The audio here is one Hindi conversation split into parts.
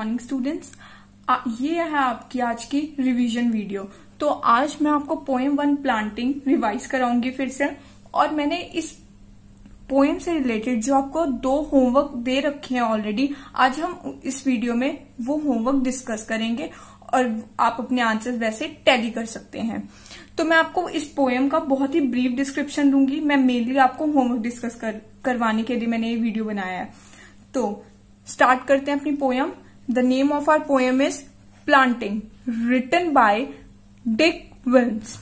Morning students. ये है आपकी आज की रिवीजन वीडियो। तो आज मैं आपको पोएम 1 प्लांटिंग रिवाइज कराऊंगी फिर से। और मैंने इस पोएम से रिलेटेड जो आपको 2 होमवर्क दे रखे हैं ऑलरेडी, आज हम इस वीडियो में वो होमवर्क डिस्कस करेंगे और आप अपने आंसर्स वैसे टैली कर सकते हैं। तो मैं आपको इस पोएम का बहुत ही ब्रीफ डिस्क्रिप्शन दूंगी। मैं मेनली आपको होमवर्क डिस्कस करवाने के लिए मैंने ये वीडियो बनाया है। तो स्टार्ट करते हैं अपनी poem. The name of our poem is planting, written by Dick Wilms.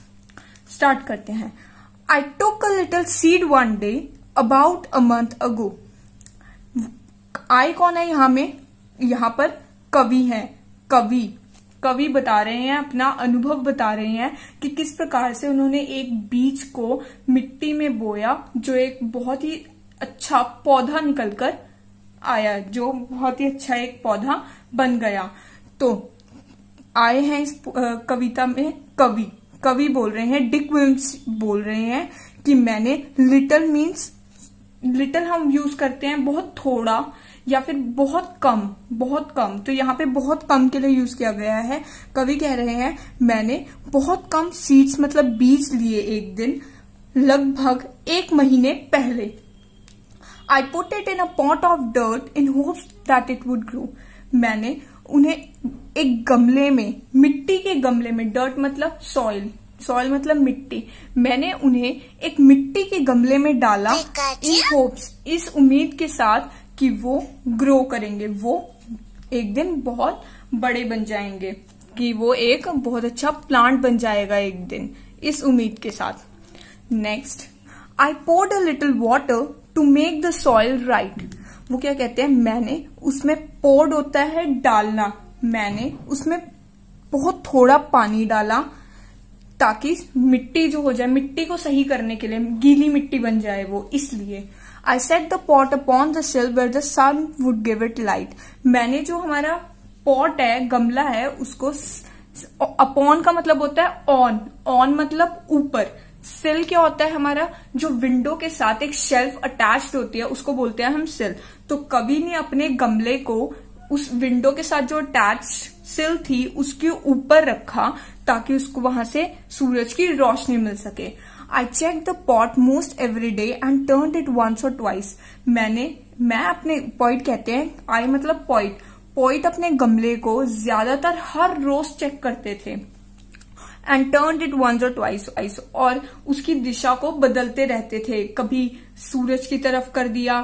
Start करते हैं। I took a little seed one day about a month ago. I कौन है यहाँ पर कवि है। कवि बता रहे हैं, अपना अनुभव बता रहे हैं कि किस प्रकार से उन्होंने एक बीज को मिट्टी में बोया, जो एक बहुत ही अच्छा पौधा निकलकर आया, जो बहुत ही अच्छा एक पौधा बन गया। तो आए हैं इस कविता में कवि बोल रहे हैं, डिक विल्म्स बोल रहे हैं कि मैंने लिटिल हम यूज करते हैं बहुत थोड़ा या फिर बहुत कम। तो यहाँ पे बहुत कम के लिए यूज किया गया है। कवि कह रहे हैं मैंने बहुत कम सीड्स मतलब बीज लिए एक दिन, लगभग 1 महीने पहले। I put it in a pot of dirt in hopes that it would grow. मैंने उन्हें एक गमले में, मिट्टी के गमले में, डर्ट मतलब सॉइल मतलब मिट्टी, मैंने उन्हें एक मिट्टी के गमले में डाला इन होप्स, इस उम्मीद के साथ कि वो ग्रो करेंगे, वो एक दिन बहुत बड़े बन जाएंगे, कि वो एक बहुत अच्छा प्लांट बन जाएगा एक दिन, इस उम्मीद के साथ। Next, I poured a little water to make the soil right. वो क्या कहते हैं, मैंने उसमें poured होता है डालना, मैंने उसमें बहुत थोड़ा पानी डाला ताकि मिट्टी जो हो जाए, मिट्टी को सही करने के लिए, गीली मिट्टी बन जाए वो, इसलिए। I set the pot upon the sill where the sun would give it light. मैंने जो हमारा पॉट है, गमला है, उसको अपॉन का मतलब होता है ऑन मतलब ऊपर। सिल क्या होता है, हमारा जो विंडो के साथ एक शेल्फ अटैच्ड होती है, उसको बोलते हैं हम सिल। तो कवि ने अपने गमले को उस विंडो के साथ जो अटैच सिल थी उसके ऊपर रखा ताकि उसको वहां से सूरज की रोशनी मिल सके। I checked the pot most every day and turned it once or twice. मैं अपने पोइट कहते हैं, आई मतलब पोइट अपने गमले को ज्यादातर हर रोज चेक करते थे। And turned it once or twice, और उसकी दिशा को बदलते रहते थे, कभी सूरज की तरफ कर दिया,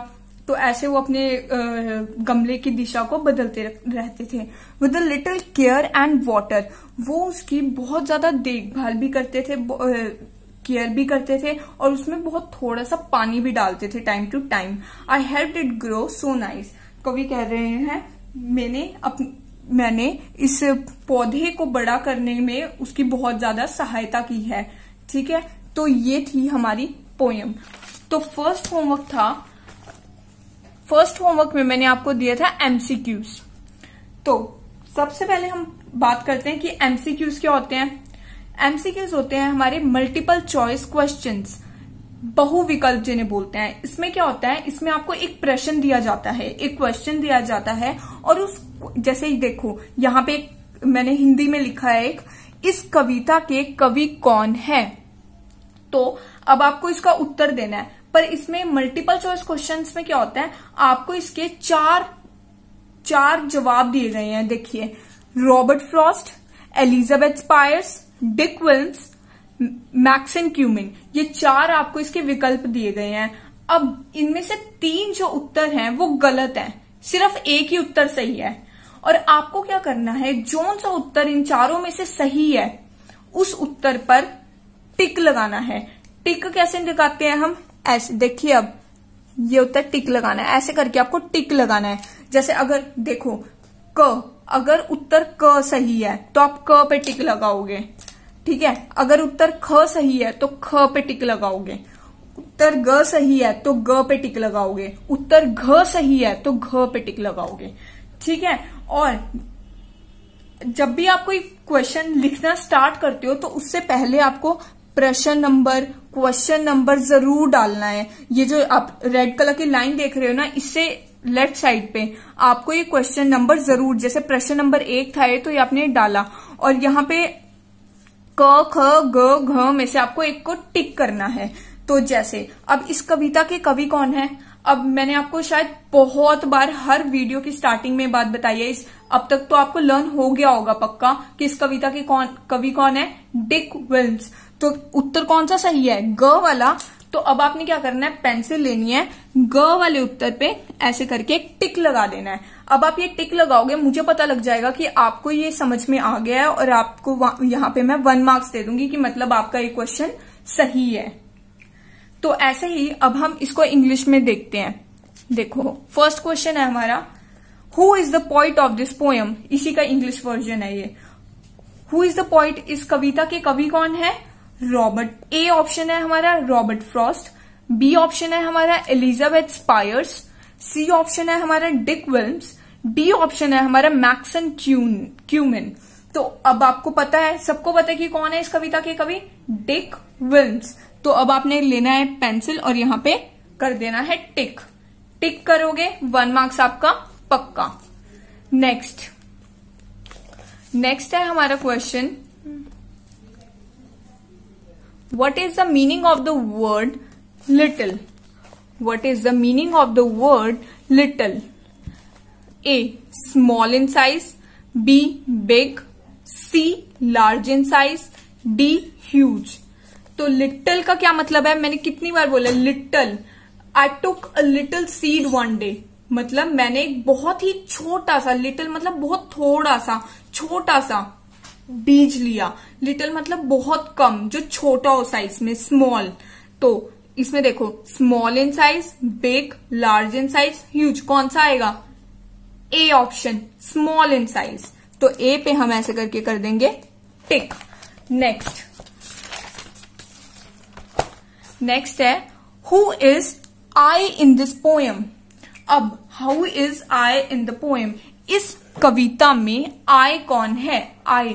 तो ऐसे वो अपने गमले की दिशा को बदलते रहते थे। With a little care and water, वो उसकी बहुत ज्यादा देखभाल भी करते थे, केयर भी करते थे, और उसमें बहुत थोड़ा सा पानी भी डालते थे time to time. I helped it grow so nice. कवि कह रहे हैं मैंने इस पौधे को बड़ा करने में उसकी बहुत ज्यादा सहायता की है। ठीक है, तो ये थी हमारी पोएम। तो फर्स्ट होमवर्क में मैंने आपको दिया था एमसीक्यूज। तो सबसे पहले हम बात करते हैं कि एमसीक्यूज क्या होते हैं। एमसीक्यूज होते हैं हमारे मल्टीपल चॉइस क्वेश्चंस, बहुविकल्प जिन्हें बोलते हैं। इसमें क्या होता है, इसमें आपको एक प्रश्न दिया जाता है, एक क्वेश्चन दिया जाता है, और उस जैसे ही देखो यहाँ पे मैंने हिंदी में लिखा है इस कविता के कवि कौन है। तो अब आपको इसका उत्तर देना है। पर इसमें मल्टीपल चॉइस क्वेश्चंस में क्या होता है, आपको इसके चार जवाब दिए गए हैं। देखिए, Robert Frost, Elizabeth Spires, Dick Wilms, Maxim Kumin, ये 4 आपको इसके विकल्प दिए गए हैं। अब इनमें से 3 जो उत्तर हैं वो गलत हैं, सिर्फ एक ही उत्तर सही है। और आपको क्या करना है, जो सा उत्तर इन 4 में से सही है उस उत्तर पर टिक लगाना है। टिक कैसे लगाते हैं हम, ऐसे देखिए, अब ये होता है टिक लगाना है, ऐसे करके आपको टिक लगाना है। जैसे अगर देखो अगर उत्तर क सही है तो आप क पे टिक लगाओगे, ठीक है। अगर उत्तर ख सही है तो ख पे टिक लगाओगे, उत्तर ग सही है तो ग पे टिक लगाओगे, उत्तर घ सही है तो घ पे टिक लगाओगे, ठीक है। और जब भी आप कोई क्वेश्चन लिखना स्टार्ट करते हो तो उससे पहले आपको प्रश्न नंबर, क्वेश्चन नंबर जरूर डालना है। ये जो आप रेड कलर की लाइन देख रहे हो ना, इससे लेफ्ट साइड पे आपको ये क्वेश्चन नंबर जरूर, जैसे प्रश्न नंबर 1 था ये, तो ये आपने डाला और यहाँ पे क ख ग घ में से आपको एक को टिक करना है। तो जैसे अब इस कविता के कवि कौन है? अब मैंने आपको शायद बहुत बार हर वीडियो की स्टार्टिंग में बात बताई है, अब तक तो आपको लर्न हो गया होगा पक्का कि इस कविता के कवि कौन है? Dick Wills. तो उत्तर कौन सा सही है? ग वाला। तो अब आपने क्या करना है, पेंसिल लेनी है, ग वाले उत्तर पे ऐसे करके एक टिक लगा देना है। अब आप ये टिक लगाओगे, मुझे पता लग जाएगा कि आपको ये समझ में आ गया है और आपको यहाँ पे मैं 1 मार्क्स दे दूंगी कि मतलब आपका ये क्वेश्चन सही है। तो ऐसे ही अब हम इसको इंग्लिश में देखते हैं। देखो फर्स्ट क्वेश्चन है हमारा, who is the poet of this poem? इसी का इंग्लिश वर्जन है ये। Who is the poet? इस कविता के कवि कौन है? रॉबर्ट। ए ऑप्शन है हमारा रॉबर्ट फ्रॉस्ट, बी ऑप्शन है हमारा एलिजाबेथ स्पायर्स, सी ऑप्शन है हमारा डिक विल्स, डी ऑप्शन है हमारा मैक्सन क्यूमिन। तो अब आपको पता है, सबको पता है कि कौन है इस कविता के कवि? Dick Wills. तो अब आपने लेना है पेंसिल और यहाँ पे कर देना है टिक। टिक करोगे 1 मार्क्स आपका पक्का। नेक्स्ट है हमारा question, what is the meaning of the word little? What is the meaning of the word little? A small in size, b big, c large in size, d huge. तो लिटिल का क्या मतलब है? मैंने कितनी बार बोला little. I took a little seed one day, मतलब मैंने एक बहुत ही छोटा सा, लिटिल मतलब बहुत थोड़ा सा, छोटा सा बीज लिया। लिटिल मतलब बहुत कम, जो छोटा हो साइज में, स्मॉल। तो इसमें देखो small in size, big, large in size, huge, कौन सा आएगा? A option, small in size. तो ए पे हम ऐसे करके कर देंगे टिक। नेक्स्ट है, who is I in this poem? अब how is I in the poem? इस कविता में आई कौन है? आई,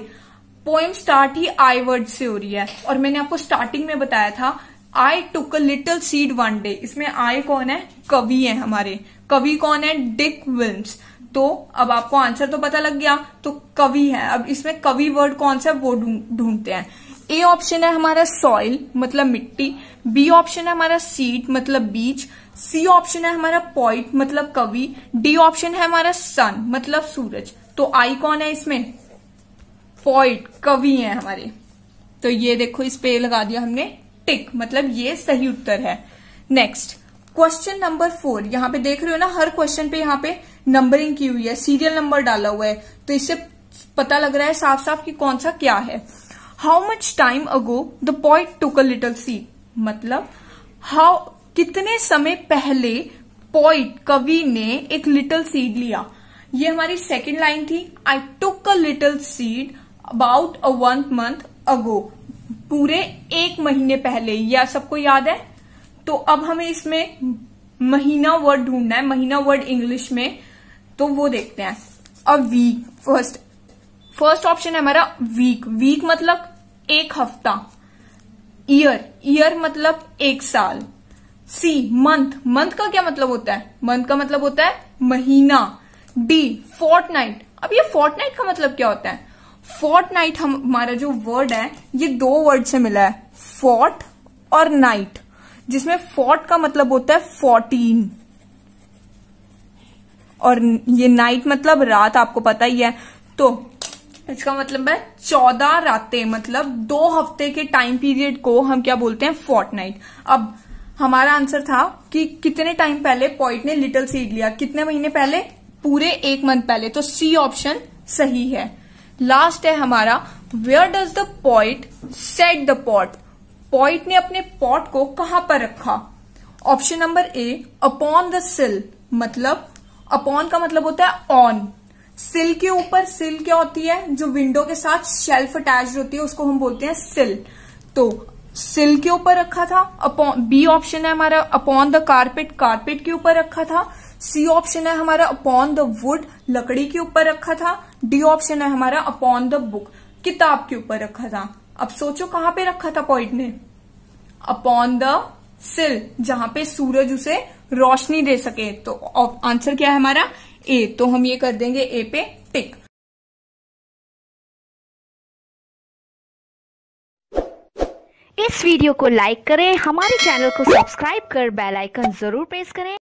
पोएम स्टार्ट ही आई वर्ड से हो रही है और मैंने आपको स्टार्टिंग में बताया था I took a little seed one day. इसमें आई कौन है? कवि है हमारे। कवि कौन है? Dick Wills. तो अब आपको आंसर तो पता लग गया, तो कवि है। अब इसमें कवि वर्ड कौन सा है वो ढूंढते हैं। ए ऑप्शन है हमारा सॉइल मतलब मिट्टी, बी ऑप्शन है हमारा सीड मतलब बीज, सी ऑप्शन है हमारा पॉइंट मतलब कवि, डी ऑप्शन है हमारा सन मतलब सूरज। तो आई कौन है इसमें? पॉइंट, कवि है हमारे। तो ये देखो इस पे लगा दिया हमने टिक, मतलब ये सही उत्तर है। नेक्स्ट क्वेश्चन नंबर 4, यहाँ पे देख रहे हो ना, हर क्वेश्चन पे यहाँ पे नंबरिंग की हुई है, सीरियल नंबर डाला हुआ है, तो इससे पता लग रहा है साफ साफ कि कौन सा क्या है। How much time ago the poet took a little seed? मतलब कितने समय पहले पोइट, कवि ने एक लिटिल सीड लिया। ये हमारी सेकेंड लाइन थी, I took a little seed about a 1 month ago, पूरे 1 महीने पहले। यह सबको याद है? तो अब हमें इसमें महीना वर्ड ढूंढना है, महीना वर्ड इंग्लिश में, तो वो देखते हैं। अब वीक, फर्स्ट ऑप्शन है हमारा वीक। वीक मतलब 1 हफ्ता। ईयर मतलब 1 साल। सी मंथ, मंथ का क्या मतलब होता है? मंथ का मतलब होता है महीना। D fortnight. अब ये फोर्टनाइट का मतलब क्या होता है? फोर्टनाइट हमारा जो वर्ड है ये 2 वर्ड से मिला है, फोर्ट और नाइट, जिसमें फोर्ट का मतलब होता है 14 और ये नाइट मतलब रात, आपको पता ही है। तो इसका मतलब है 14 रातें, मतलब 2 हफ्ते के टाइम पीरियड को हम क्या बोलते हैं? फोर्टनाइट। अब हमारा आंसर था कि कितने टाइम पहले पोइट ने लिटिल सीड लिया, कितने महीने पहले? पूरे 1 मंथ पहले। तो सी ऑप्शन सही है। लास्ट है हमारा, where does the poet set the pot? Poet ने अपने पॉट को कहां पर रखा? Option number a upon the sill, मतलब अपॉन का मतलब होता है ऑन, सिल के ऊपर। सिल क्या होती है? जो विंडो के साथ शेल्फ अटैच होती है उसको हम बोलते हैं सिल। तो सिल के ऊपर रखा था। बी ऑप्शन है हमारा अपॉन द कारपेट, कारपेट के ऊपर रखा था। सी ऑप्शन है हमारा अपॉन द वुड, लकड़ी के ऊपर रखा था। डी ऑप्शन है हमारा अपॉन द बुक, किताब के ऊपर रखा था। अब सोचो कहां पे रखा था पोइट ने? अपॉन द सिल, जहां पे सूरज उसे रोशनी दे सके। तो आंसर क्या है हमारा? ए। तो हम ये कर देंगे ए पे टिक। इस वीडियो को लाइक करें, हमारे चैनल को सब्सक्राइब कर बेल आइकन जरूर प्रेस करें।